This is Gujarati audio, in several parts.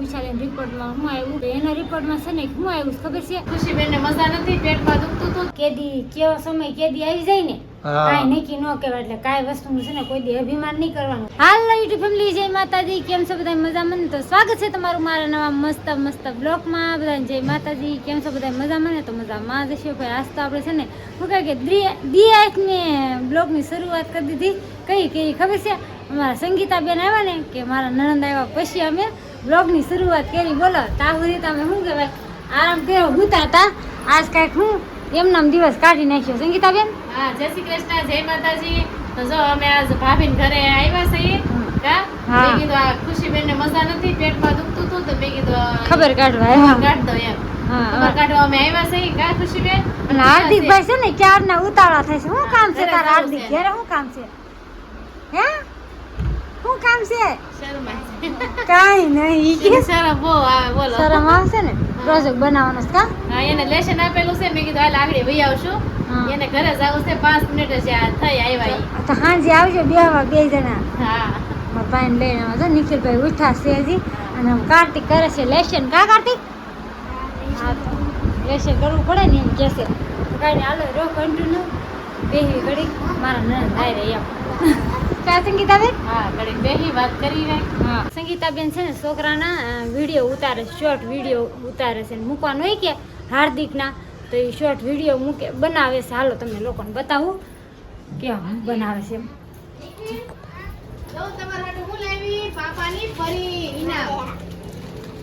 વિશાલીન રિપોર્ટમાં હું આવ્યું એના રિપોર્ટમાં છે ને હું આવ્યું ખબર છે ખુશીબેનને મજા નથી, પેટમાં દુખતું હતું. કેદી કેવો સમય કેદી આવી જાય ને કાંઈ નક્કી ન કહેવાય એટલે કાંઈ વસ્તુનું છે ને કોઈ દી અભિમાન નહીં કરવાનું. હાલ યુટ્યુબ ફેમિલી જય માતાજી, કેમ છો બધા મજામાં? તો સ્વાગત છે તમારું મારા નવા મસ્ત બ્લોગમાં. બધાને જય માતાજી, કેમ છો બધા મજામાં? ને તો મજામાં જ છે ભાઈ. આજ તો આપણે છે ને શું કહે કે દિયાને બ્લોગની શરૂઆત કરી દીધી. કઈ ખબર છે અમારા સંગીતાબેન આવ્યા ને કે મારા નણંદ આવ્યા પછી અમે બ્લોગની શરૂઆત કરી. બોલો ત્યાં સુધી તમે શું કહેવાય આરામ કર્યો હુતા હતા. આજ કાંઈક હું એમનામ દિવસ કાઢી નાખ્યો. સંગીતાબેન હા, જય શ્રી કૃષ્ણ, જય માતાજી. તો જો અમે આજ ભાભીન ઘરે આવ્યા છીએ. કા મેં કીધું આ ખુશીબેનને મજા નથી, પેટમાં દુખતું હતું તો મેં કીધું ખબર કાઢવા કાઢ દો એમ. ખબર કાઢવા અમે આવ્યા છીએ. કા ખુશીબેન અને હાર્દિકભાઈ છે ને ક્યારના ઉતાવળા થાય છે. શું કામ છે તારા હાર્દિક ઘરે? શું કામ છે? હે શું કામ છે? કાઈ નહીં કે શરમ બહુ આવે. બોલો શરમ આવશે ને પ્રોજેક્ટ બનાવવાનો છે. કા હા, એને લેશન આપેલું છે. મેં કીધું હાલ આગળ વહી આવશું. એને ઘરે જવું છે, 5 મિનિટ જ થઈ આવ્યા. તો સાંજે આવજો બેહવા બે જણા. હા, મારા ભાઈને લઈને આવજો. નિખિલભાઈ ઉઠા છે હજી અને કાર્તિક કરે છે લેશન. કા કાર્તિક? હા, તો લેશન કરવું પડે ને એમ કહેશે. કાંઈ હાલો રો કન્ટિન્યુ બેહી ઘડી મારા નણંદ આવી રહી એમ. કા સંગીતાબેન? હા, ઘડી બેહી વાત કરી રહી. હા, સંગીતાબેન છે ને છોકરાના વિડીયો ઉતારે, શોર્ટ વિડીયો ઉતારે છે. મૂકવાનો હોય કે હાર્દિકના તો એ શોર્ટ વિડીયો મૂકે બનાવે છે. હાલો તમને લોકોને બતાવું કે હું બનાવે છે એમ. જો તમારા હાટુ હું લાવી પાપાની ફરી ઇનામ.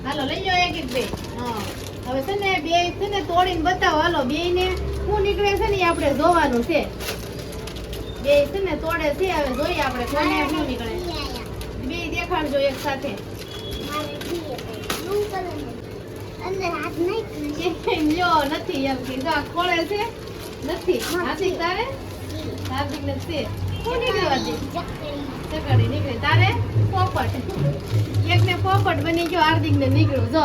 હાલો લઈ જાઓ એક બે. હા, હવે છે ને બે છે ને તોડીને બતાવો. હાલો બે ને શું નીકળે છે ને એ આપણે જોવાનું છે. બે છે ને તોડે છે, હવે જોઈએ આપણે કોને શું નીકળે. બે દેખાડજો એક સાથે. લ્યો નથી એમ કીધું. આ ખોળે છે નથી. હાથી તારે હાર્દિક ને છે. શું નીકળ્યું હાર્દિક? ચકડી નીકળી. તારે પોપટ. એક ને પોપટ બની ગયો, હાર્દિક ને નીકળ્યું. જો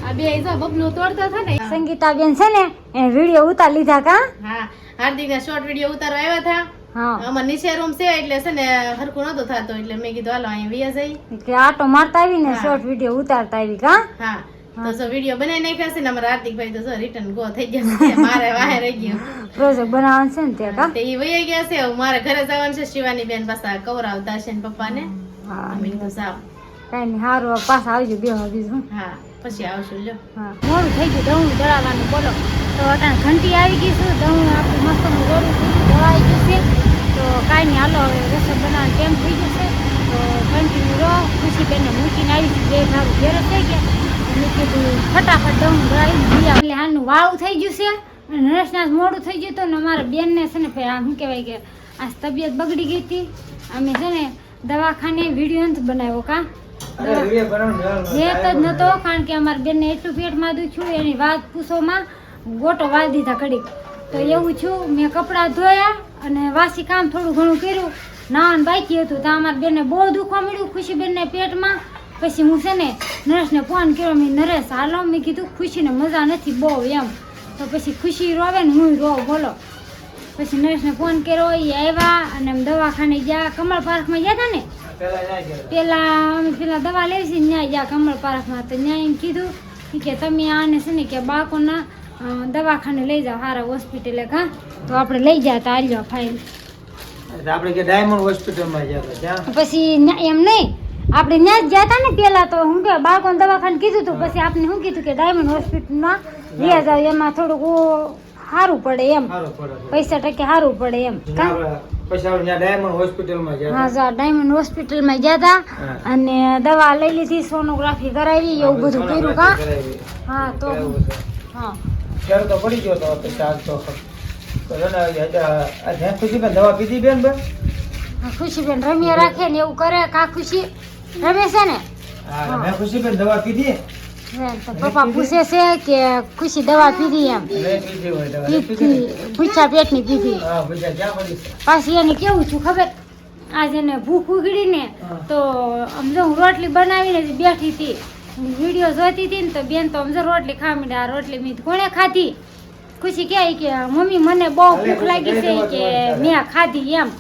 આ બે જો બબલું તોડતા હતા ને. સંગીતાબેન છે ને એ વિડીયો ઉતાર લીધા. કા હા, હાર્દિક ના શોર્ટ વિડીયો ઉતારવા આવ્યા હતા. હા, અમાર નીચે રૂમ છે એટલે છે ને હરખું નતો થતો એટલે મેં કીધું હાલો અહીંયા વિયા જઈ. કે આટો મારતા આવી ને શોર્ટ વિડીયો ઉતારતા આવી. કા હા, તો જો વિડીયો બનાવી નાખ્યા છે ને અમારા હાર્દિકભાઈ તો જો રિટર્ન ગો થઈ ગયા છે. મારે વાહે રહી ગયું પ્રોજેક્ટ બનાવવાનું છે ને તે. કા તે ઈ વહી ગયા છે. હવે મારે ઘરે જવાનું છે. શિવાની બેન પાછા કવરાવતા છે ને પપ્પાને. હા, અમે કીધું સાવ. કઈ નહીં સારું પાછા આવજો બેહવા બીજું. હા, પછી આવશું. લ્યો હા, મોડું થઈ ગયું દઉં દળાવવાનું. બોલો તો અટાણ ઘંટી આવી ગઈ છે. દઉં આપણું મસ્તનું દોરું દવા આવી ગયું છે. તો કાંઈ નહીં હાલો હવે રસોઈ બનાવવાનું ટાઈમ થઈ જશે. તો કન્ટિન્યુ રહો. ખુશીબેનને મૂકીને આવી છે. બે ભારું ઘેર થઈ ગયા. મેં કીધું ફટાફટ દઉં દળાવી દીધા. એટલે આનું વાળું થઈ ગયું છે અને નરસનાસ મોડું થઈ ગયું હતું ને અમારા બેનને છે ને ભાઈ આમ શું કહેવાય કે આ તબિયત બગડી ગઈ હતી. અમે છે ને દવાખાને વિડીયો નથી બનાવ્યો. કા તો જ નતો કારણ કે અમારા બેનને એટલું પેટમાં દુખ્યું એની વાત પૂછોમાં ગોટો વાળી દીધા ઘડીક. તો એવું છું મેં કપડાં ધોયા અને વાસી કામ થોડું ઘણું કર્યું. નાવાનું બાકી હતું તો અમારા બેનને બહુ દુખવા મળ્યું ખુશીબેનને પેટમાં. પછી હું છે ને નરેશને ફોન કર્યો. મેં નરેશ હાલો, મેં કીધું ખુશીને મજા નથી બહુ એમ. તો પછી ખુશી રોવે ને હું રોવ. બોલો પછી નરેશને ફોન કર્યો. એ આવ્યા અને અમે દવાખાને ગયા. કમળ પાર્કમાં ગયા હતા ને પેલા દવા લેવી છે ત્યાં ગયા કમળ પાર્કમાં. તો ત્યાં એમ કીધું કે તમે આને છે ને કે બાળકોના દવાખાને લઈ જાઓ સારા હોસ્પિટલે. કા તો આપણે લઈ જતા આલ્યો ફાઇલ. આપણે કે ડાયમંડ હોસ્પિટલમાં ગયા પછી એમ નહીં આપણે ત્યાં જ ગયા હતા ને પેલા. તો હું કે બાળકોને દવાખાને કીધું હતું. પછી આપણે શું કીધું કે ડાયમંડ હોસ્પિટલમાં લઈ જાવ એમાં થોડુંક સારું પડે એમ, પૈસા ટકે સારું પડે એમ. હા, ડાયમંડ હોસ્પિટલમાં ગયા હતા અને દવા લઈ લીધી, સોનોગ્રાફી કરાવી, એવું બધું કર્યું. કા હા, તો હા તો પડી ગયો તો દવા પીધી બેન. ખુશીબેન રમ્યા રાખે ને એવું કરે. કા ખુશી રમે છે ને? મેં ખુશીબેન દવા પીધી. તો પપ્પા પૂછે છે કે ખુશી દવા પીધી એમ? પૂછા પેટની પીધી. પાછી એને કેવું છું ખબર? આજે એને ભૂખ ઉગડી ને તો સમજો હું રોટલી બનાવીને બેઠી હતી, વિડીયો જોતી હતી ને તો બેન તો સમજો રોટલી ખાવા માંડી. આ રોટલી મેં કોણે ખાધી? ખુશી કહે કે મમ્મી મને બહુ ભૂખ લાગી છે કે મેં ખાધી એમ.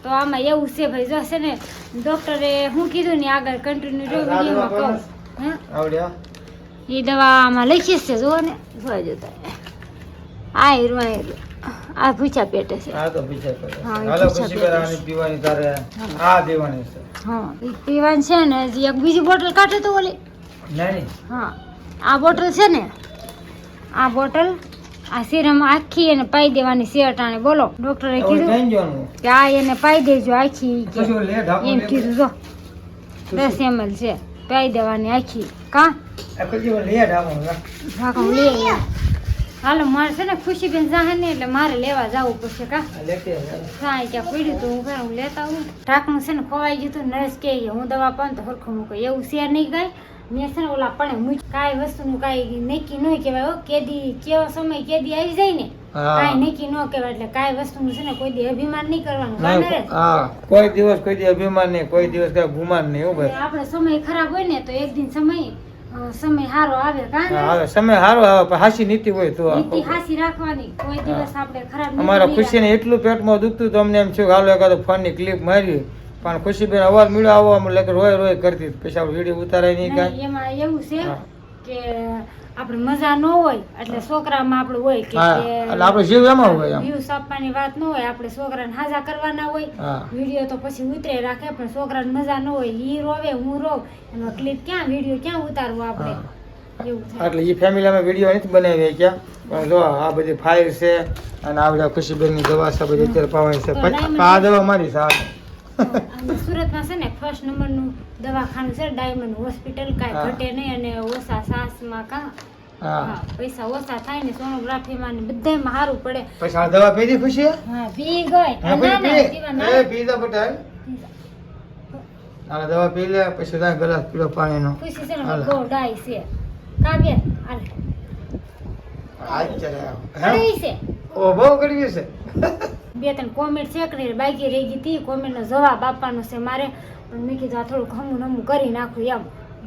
તો આમાં એવું છે ભાઈ, જો છે ને ડોક્ટરે શું કીધું ને આગળ કન્ટિન્યુ જો વિડીયોમાં કહું. હે આવડ્યા એ દવામાં લખીશ છે જુઓ ને જોવા જતા આ હીરો આ પૂછા પેટે છે આ તો પીછે કરે હા, એ હાલો પીછા ખુશી પેટે બેરાની પીવાની તારે આ દેવાની છે હા એ પીવાનું છે ને હજી એક બીજી બોટલ કાઢે તો ઓલી નાની હા આ બોટલ છે ને આ બોટલ આ સિરમ આખી એને પાઈ દેવાની શેટાણે બોલો ડોક્ટરે હવે કીધું કઈ જવાનું કે આ એને પાઈ દેજો આખી કે કશું લે ઢાંકો એમ લે કીધું જો 10 ml છે પાઈ દેવાની આખી કા આ કશું લે ઢાંકો લે. ઢાંકણું લે એમ. હાલો મારે છે ને ખુશીબેન જાહે ને એટલે મારે લેવા જવું પડશે કા આ લેતે આવે. સાંઈ ક્યાં પડ્યું તો હું લેતા આવું ઢાંકણું છે ને ખોવાઈ ગયું હતું નર્સ કે હું દવા પાઉં તો હરખું મૂકો એવું શેર નહીં ગઈ મેં છે ને ઓલા પણ મૂક કાંઈ વસ્તુનું કાંઈ નક્કી ન કહેવાય હો કેદી કેવો સમય કેદી આવી જાય ને હા. કાંઈ નક્કી ન કહેવાય એટલે કાંઈ વસ્તુનું છે ને કોઈ દી અભિમાન નહીં કરવાનું નહીં, કાંઈ નરેશ? હા કોઈ દિવસ કોઈ દી અભિમાન નહીં કોઈ દિવસ કઈ ગુમાન નહીં હો ભાઈ આપણે સમય ખરાબ હોય ને તો એક દિન સમય સારો આવે કાં હા, હવે સમય સારો આવે પણ હાસી નીતિ હોય તો નીતિ હાસી રાખવાની કોઈ દિવસ આપણે ખરાબ નીતિ અમારા નહીં ખુશીને એટલું પેટમાં દુખતું તો અમને એમ થયું કે હાલો એકાદો ફોનની ક્લિપ મારી પણ ખુશીબેન અવાજ મળ્યો આવો અમે લગે રોય રોય કરતી પછી આપણે વિડીયો ઉતારાય નહીં નહીં, કાંઈ એમાં એવું છે હા. કે આપણે મજા ન હોય એટલે છોકરામાં આપણે હોય કે હા એટલે આપણે જીવ એમાં હોય આમ વ્યૂઝ આપવાની વાત ન હોય આપણે છોકરાને હાજા કરવાના હોય હા વિડીયો તો પછી ઉતરે રાખે પણ છોકરાને મજા ન હોય ઈ રોવે હું રોવ એમાં ક્લિપ ક્યાં વિડીયો ક્યાં ઉતારવો આપણે એવું થાય એટલે એ ફેમિલીમાં વિડીયો નથી બનાવી ક્યાં પણ જો આ બધી ફાઇલ છે અને આ બધા ખુશીબેનની દવા છે બધી અત્યારે પાવાની છે તો પછી ડાયમંડ- આ દવા મારી છે આ. અને સુરતમાં છે ને ફર્સ્ટ નંબરનું દવાખાનું છે ડાયમંડ હોસ્પિટલ કાંઈ હા. ઘટે નહીં અને ઓછા સાસમાં કાં હા હા પૈસા ઓછા થાય ને સોનોગ્રાફીમાં ને બધાયમાં સારું પડે પછી આ દવા પીધી ખુશી હા પી ગઈ હા, ના, પછી ના, પી. પીવા ના. એ પી જા બેટા આ દવા પી લે પછી તારે ગ્લાસ પીલો પાણીનો ખુશી છે ને હાલે. બહુ ડાય છે કાવ્ય હાલે આજ ચાલે આવો. હે? કઈ છે ઓ બહુ કરવી છે બે ત્રણ કોમેન્ટ છે કે બાકી રહી ગઈ હતી કોમેન્ટનો જવાબ આપવાનો છે મારે પણ મેં કીધું આ થોડું ખમું નમું કરી નાખું એમ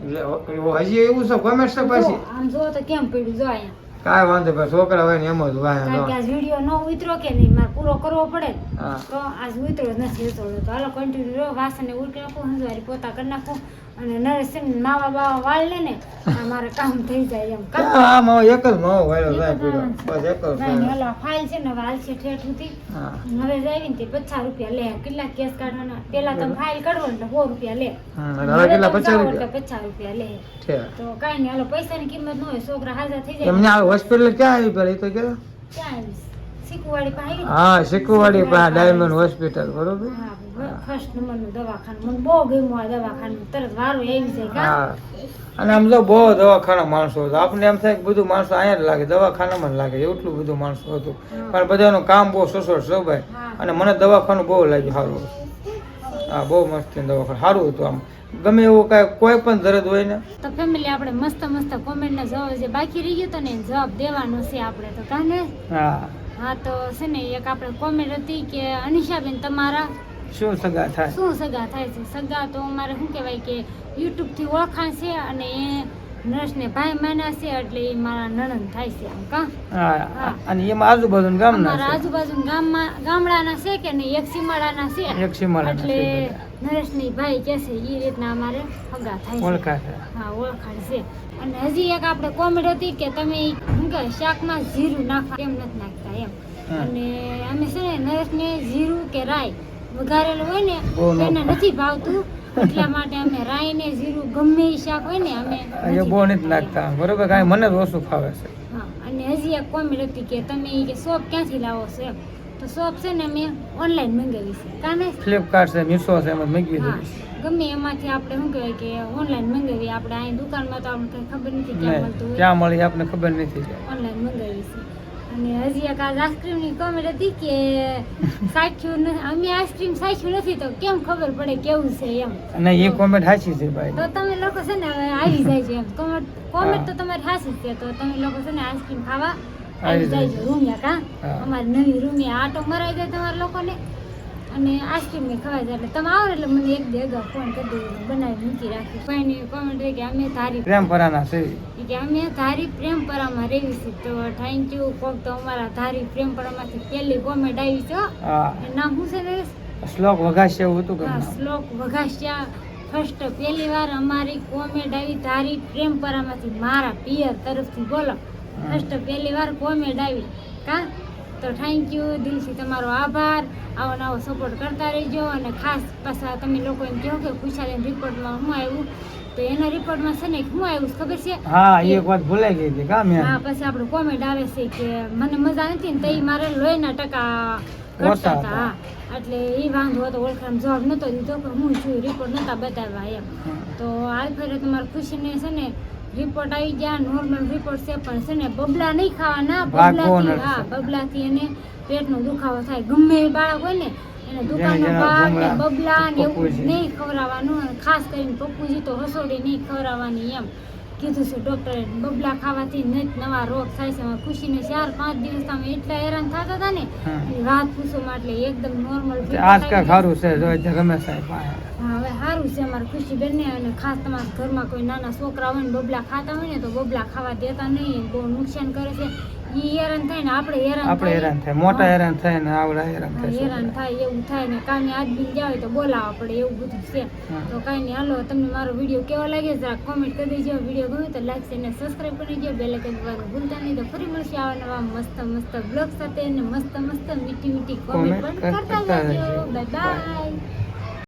એટલે હજી એવું છે કોમેન્ટ છે પછી જો, આમ જો તો કેમ પડ્યું જો અહીંયા કાંઈ વાંધો ભાઈ છોકરા હોય ને એમ જ વાય કારણ કે આજ વિડીયો ન ઉતરો કે નહીં મારે પૂરો કરવો પડે ને. હા તો આજ ઉતરો જ નથી ઉતરો તો હાલો કન્ટિન્યુ રહ્યો વાસણને ઉલટી નાખું હંજવારી પોતા કરી નાખું અને નરેશ છે ને માવા બાવા વાળ લે ને આ મારે કામ થઈ જાય એમ કામ આ માવો એક જ માવો વાળો જાય પીળો બસ એક જ ભાઈ ને ઓલો ફાઇલ છે ને હવે હાલશે ઠેઠ સુધી હા હવે જાય ને તે 50 રૂપિયા લે કેટલા કેસ કાઢવાના પેલા તમે ફાઇલ કાઢવો ને એટલે 100 રૂપિયા લે હવે કેટલા 50 રૂપિયા એટલે 50 રૂપિયા લે છે તો કાંઈ નહીં હાલો પૈસાની કિંમત ન હોય છોકરા હાજર થઈ જાય એમને આ હોસ્પિટલ ક્યાં આવી પેલા એ તો કે ક્યાં આવીશ શીખવાડી પાસે આવી હા શીખવાડી પાસે ડાયમંડ હોસ્પિટલ બરોબર હા ફર્સ્ટ નંબરનું દવાખાનું મને બહુ ગમ્યું આ દવાખાનું તરત વારો આવી જાય કાં? હા અને આમ તો બહુ દવાખાના માણસો હતા આપણે એમ થાય કે બધું માણસો અહીંયા જ લાગે દવાખાનામાં જ લાગે એટલું બધું માણસો હતું પણ બધાનું કામ બહુ સસોડ છે ભાઈ હા. અને મને દવાખાનું બહુ લાગ્યું સારું હા બહુ મસ્ત દવાખાનું સારું હતું આમ ગમે એવું કાંઈ કોઈ પણ દર્દ હોય ને તો ફેમિલી આપણે મસ્ત મસ્ત કોમેન્ટના જવાબ જે બાકી રહી ગયો તો ને એ જવાબ દેવાનો છે આપણે તો કાને હા હા તો છે ને એક આપણે કોમેન્ટ હતી કે અનિશાબેન તમારા શું સગા થાય શું સગા થાય છે સગા તો અમારે શું કહેવાય કે યુટ્યુબથી ઓળખાણ છે અને એ નર્સને ભાઈ માન્યા છે એટલે એ મારા નણંદ થાય છે આમ કાં હા હા. અને એમાં આજુબાજુ ગામના અમારા છે આજુબાજુ ગામડાના છે કે નહીં એક સીમાડાના છે એક સીમાડાના એટલે છે બધા. નરેશની ભાઈ કે છે એ રીતના અમારે સગા થાય છે ઓળખા છે હા ઓળખાણ છે અને હજી એક આપણે કોમેન્ટ હતી કે તમે શું કહે શાકમાં જીરું નાખવા કેમ નથી નાખતા એમ હા. અને અમે છે ને નરેશને જીરું કે રાઈ વઘારેલું હોય ને બહુ ન એને નથી ભાવતું એટલા માટે અમે રાઈ ને જીરું ગમે એ શાક હોય ને અમે એ બહુ નથી નાખતા બરોબર કાંઈ મને જ ઓછું ફાવે છે હા અને હજી એક કોમેન્ટ હતી કે તમે ઈ કે સોપ ક્યાંથી લાવો છો એમ તો સોપ છે ને અમે ઓનલાઈન મંગાવી છે કાને ફ્લિપકાર્ટ છે મીશો છે એમ જ મૂકી હા દીધી ગમે એમાંથી આપણે શું કહેવાય કે ઓનલાઈન મંગાવી આપણે અહીં દુકાનમાં તો આપણે કંઈ ખબર નથી ક્યાં નહીં મળતું હોય ક્યાં મળી આપણને ખબર નથી ઓનલાઈન મંગાવી છે અને હજી એક આજ આઈસ્ક્રીમની કોમેન્ટ હતી કે સાચ્યું નથી અમે આઈસ્ક્રીમ સાચ્યું નથી તો કેમ ખબર પડે કેવું છે એમ અને એ કોમેન્ટ સાચી છે ભાઈ તો તમે લોકો છે ને હવે આવી જાય છે એમ કોમેન્ટ તો તમારી સાચી જ છે તો તમે લોકો છે ને આઈસ્ક્રીમ ખાવા આવી જાય છે રૂમિયા કા હા. અમારી નવી રૂમિયા આટો મરાઈ જાય તમારા લોકોને અને આઈસ્ક્રીમ ને ખવાઈ જાય એટલે તમે આવો ને એટલે મને એક દી અગાઉ ફોન કરી દેજો બનાવી મૂકી રાખી ભાઈની કોમેન્ટ રહી કે અમે તારી પ્રેમ પરાના છે કે અમે ધારી પ્રેમપરામાં રહેવી છે તો થેન્ક યુ કોક તો અમારા ધારી પ્રેમપરામાંથી પહેલી કોમેન્ટ આવી છે હો. હા એનું નામ શું છે નરેશ? શ્લોક વઘાશે એવું હતું કે હા નામ? શ્લોક વઘાસિયા ફર્સ્ટ પહેલી વાર અમારી કોમેન્ટ આવી તારી પ્રેમપરામાંથી મારા પિયર તરફથી બોલો ફર્સ્ટ પહેલી વાર કોમેન્ટ આવી કા તો થેન્ક યુ દિલથી તમારો આભાર આવો નવો સપોર્ટ કરતા રહેજો અને ખાસ પાછા તમે લોકો એમ કહો કે ખુશાલીન રિપોર્ટમાં શું આવ્યું તો એના રિપોર્ટમાં છે ને શું આવ્યું છે ખબર છે હા એ એક વાત ભૂલાઈ ગઈ હતી કા મેં હા પછી આપણું કોમેન્ટ આવે છે કે મને મજા નથી ને તો ઈ મારે લોહીના ટકા ઘટતા હતા હા એટલે એ વાંધો હતો ઓળખાણ જવાબ નતો દીધો કે હું છું રિપોર્ટ નતા બતાવ્યા એમ તો હાલ ફેરે તમારે ખુશીને છે ને રિપોર્ટ આવી ગયા નોર્મલ રિપોર્ટ છે પણ છે ને બબલા નહીં ખાવાના બબલાથી હા બબલાથી એને પેટનો દુખાવો થાય ગમે એ બાળક હોય ને એને દુકાનનો ભાગ ને બબલા ને એવું નહીં ખવડાવવાનું અને ખાસ કરીને પપ્પુજી તો હસોડી નહીં ખવડાવવાની એમ કીધું છે ડોક્ટરે બબલા ખાવાથી નહીં નવા રોગ થાય છે ખુશીને 4-5 દિવસ તમે એટલા હેરાન થતા હતા ને વાત પૂછો એટલે એકદમ નોર્મલ આજકાલ સારું છે જો ગમે સાહેબ હા હવે સારું છે અમારે ખુશી બેનને અને ખાસ તમારા ઘરમાં કોઈ નાના છોકરા હોય ને બબલા ખાતા હોય ને તો બબલા ખાવા દેતા નહીં બહુ નુકસાન કરે છે ઈ હેરાન થાય ને આપણે હેરાન થાય મોટા હેરાન થાય ને આવડા હેરાન થાય હેરાન થાય એવું થાય ને કામે આદમી જાય તો બોલાવવા પડે એવું બધું છે તો કાંઈ નહીં હાલો તમને મારો વિડીયો કેવો લાગે જરા કોમેન્ટ કરી દેજો વિડીયો ગમે તો લાઈક અને સબસ્ક્રાઈબ કરી દેજો બેલ આઇકન દબાવવાનું ભૂલતા નહીં તો ફરી મળશે આવા નવા મસ્ત બ્લોગ સાથે અને મસ્ત મીઠી કોમેન્ટ પણ કરતા રહેજો બાય બાય